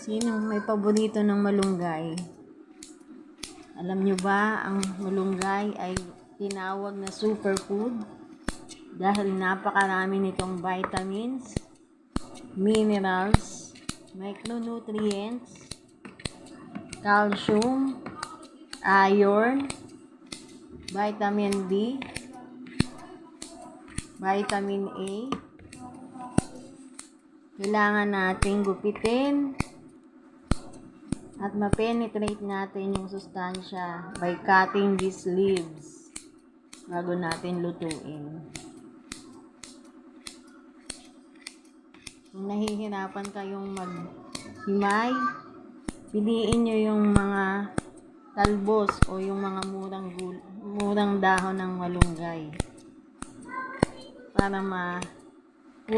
Sinong may paborito ng malunggay? Alam nyo ba, ang malunggay ay tinawag na superfood dahil napakarami nitong vitamins, minerals, micronutrients, calcium, iron, vitamin D, vitamin A. Kailangan nating gupitin at ma-penetrate natin yung sustansya by cutting these leaves bago natin lutuin. Kung nahihirapan kayong maghimay, piliin nyo yung mga talbos o yung mga murang dahon ng malunggay para